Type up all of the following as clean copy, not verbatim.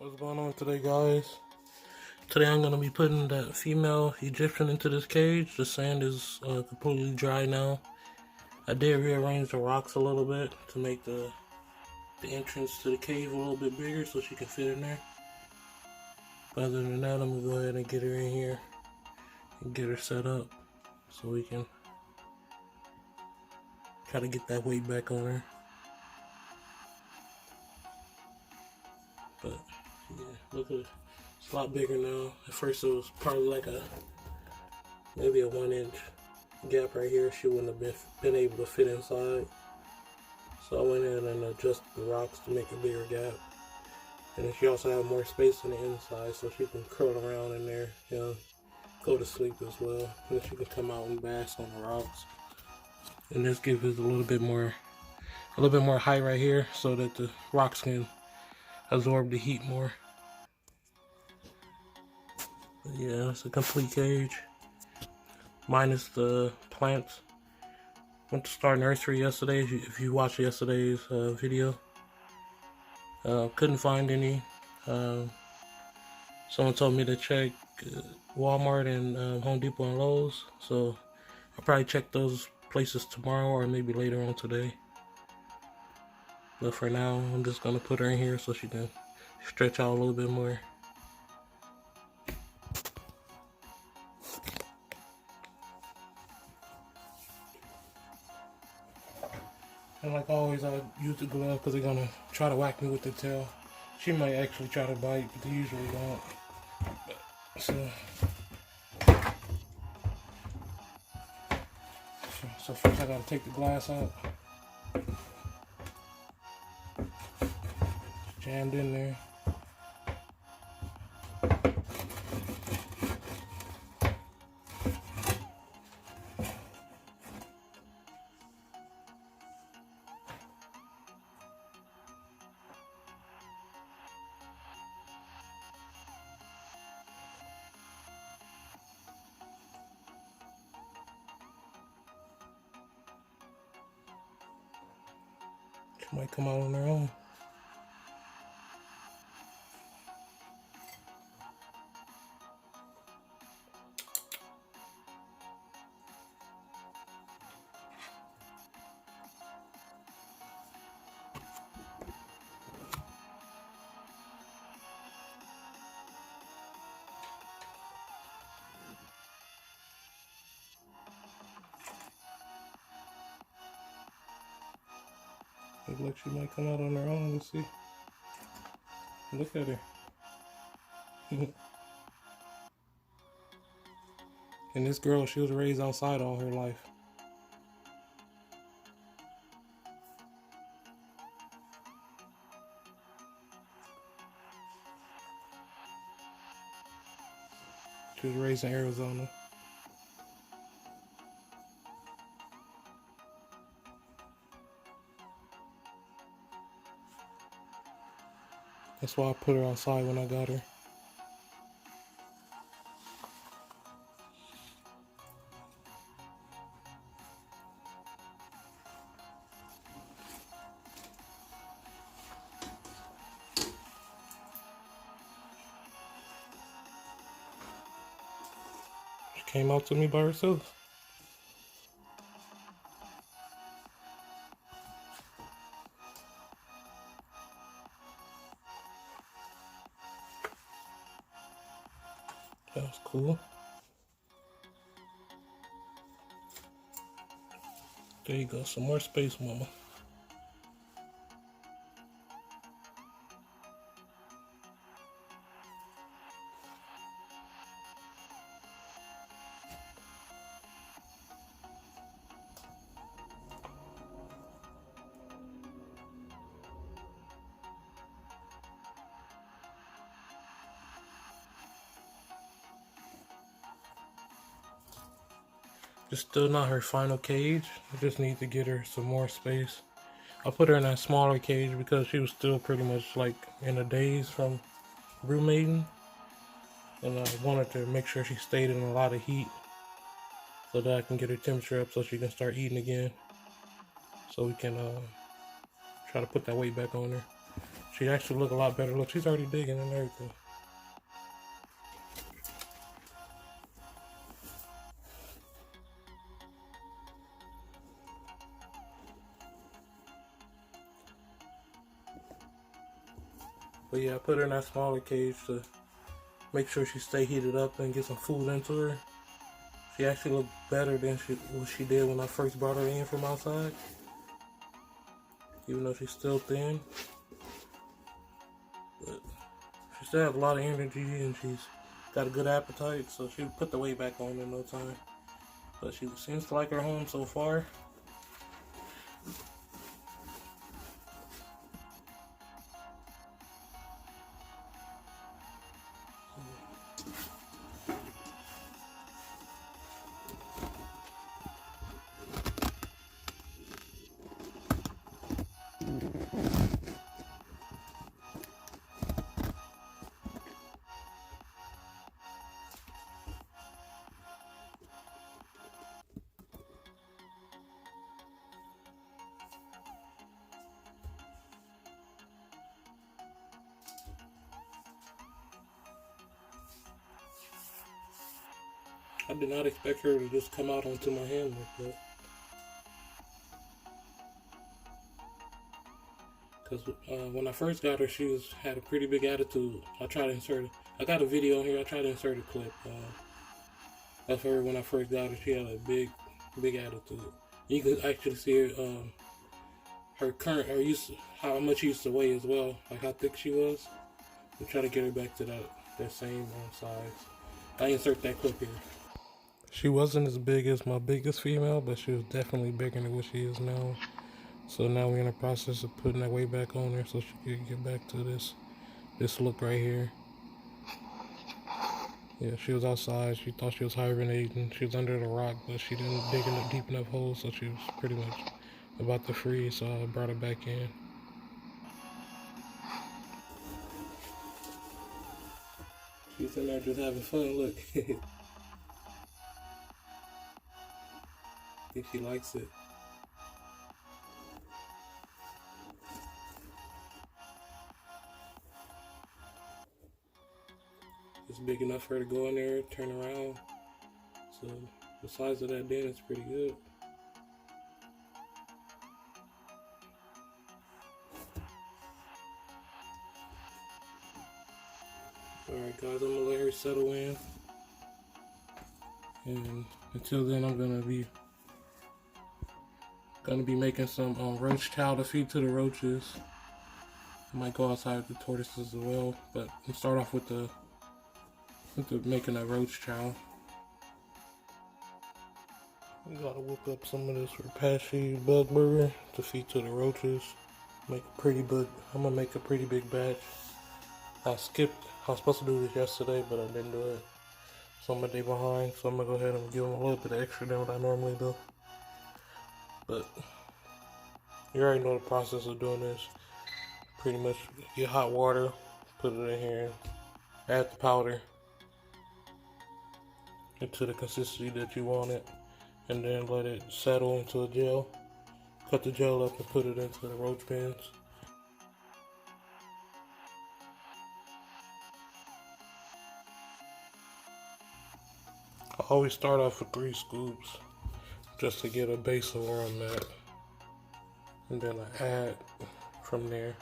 What's going on today, guys? Today I'm going to be putting that female Egyptian into this cage. The sand is completely dry now. I did rearrange the rocks a little bit to make the entrance to the cave a little bit bigger so she can fit in there. But other than that, I'm going to go ahead and get her in here and get her set up so we can try to get that weight back on her. But yeah, look at it. It's a lot bigger now. At first it was probably like maybe a 1-inch gap right here. She wouldn't have been able to fit inside. So I went in and adjusted the rocks to make a bigger gap. And then she also had more space on the inside so she can curl around in there, go to sleep as well. And then she can come out and bask on the rocks. And this gives us a little bit more height right here so that the rocks can absorb the heat more. But yeah, it's a complete cage, minus the plants. Went to Star Nursery yesterday. If you watched yesterday's video, couldn't find any. Someone told me to check Walmart and Home Depot and Lowe's, so I'll probably check those places tomorrow or maybe later on today. But for now, I'm just gonna put her in here so she can stretch out a little bit more. And like always, I use the glove because they're gonna try to whack me with the tail. She might actually try to bite, but they usually don't. So first I gotta take the glass out. It's jammed in there. She might come out on her own. Looks like she might come out on her own. Let's see. Look at her. And this girl, she was raised outside all her life. She was raised in Arizona. That's why I put her outside when I got her. She came out to me by herself. That was cool. There you go, some more space, mama. It's still not her final cage. I just need to get her some more space. I put her in that smaller cage because she was still pretty much like in a daze from roommating. And I wanted to make sure she stayed in a lot of heat so that I can get her temperature up so she can start eating again. So we can try to put that weight back on her. She actually look a lot better. Look, she's already digging and everything. But yeah, I put her in that smaller cage to make sure she stay heated up and get some food into her. She actually looked better than what she did when I first brought her in from outside. Even though she's still thin. But she still has a lot of energy and she's got a good appetite, so she'll put the weight back on in no time. But she seems to like her home so far. I did not expect her to just come out onto my hand like that. Because when I first got her, she had a pretty big attitude. I tried to insert it. I got a video here. I tried to insert a clip of her when I first got her. She had a big attitude. You could actually see how much she used to weigh as well, like how thick she was. I'm trying to get her back to that same size. I insert that clip here. She wasn't as big as my biggest female, but she was definitely bigger than what she is now. So now we're in the process of putting that weight back on her so she can get back to this look right here. Yeah, she was outside. She thought she was hibernating. She was under the rock, but she didn't dig in a deep enough hole, so she was pretty much about to freeze, so I brought her back in. She's in there just having fun, look. I think she likes it. It's big enough for her to go in there, turn around. So the size of that den is pretty good. Alright guys, I'm gonna let her settle in. And until then I'm gonna be making some roach chow to feed to the roaches. I might go outside with the tortoises as well, but we'll start off with making a roach chow. We gotta whip up some of this rapashi bug burger to feed to the roaches. I'm gonna make a pretty big batch. I was supposed to do this yesterday, but I didn't do it. So I'm a day behind, so I'm gonna go ahead and give them a little bit extra than what I normally do. But you already know the process of doing this. Pretty much get hot water, put it in here, add the powder into the consistency that you want it, and then let it settle into a gel. Cut the gel up and put it into the roach pens. I always start off with 3 scoops just to get a base of where I'm at, and then I add from there.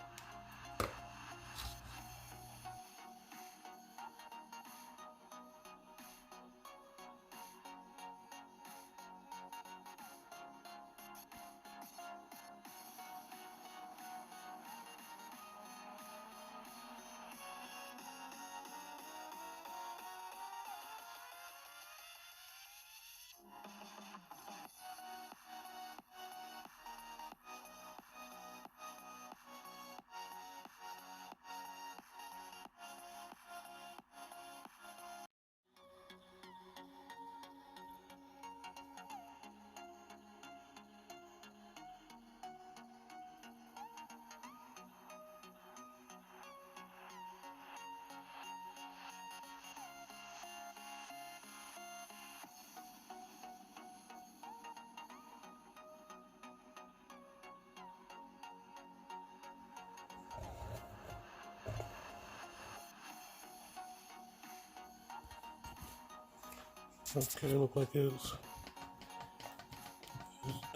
Okay, look like it's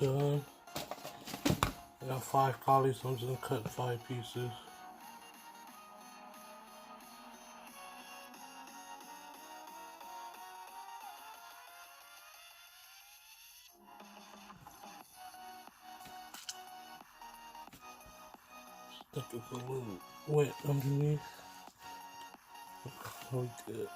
done. I got 5 collies, so I'm just gonna cut 5 pieces. Stuff is a little wet underneath. Oh, good.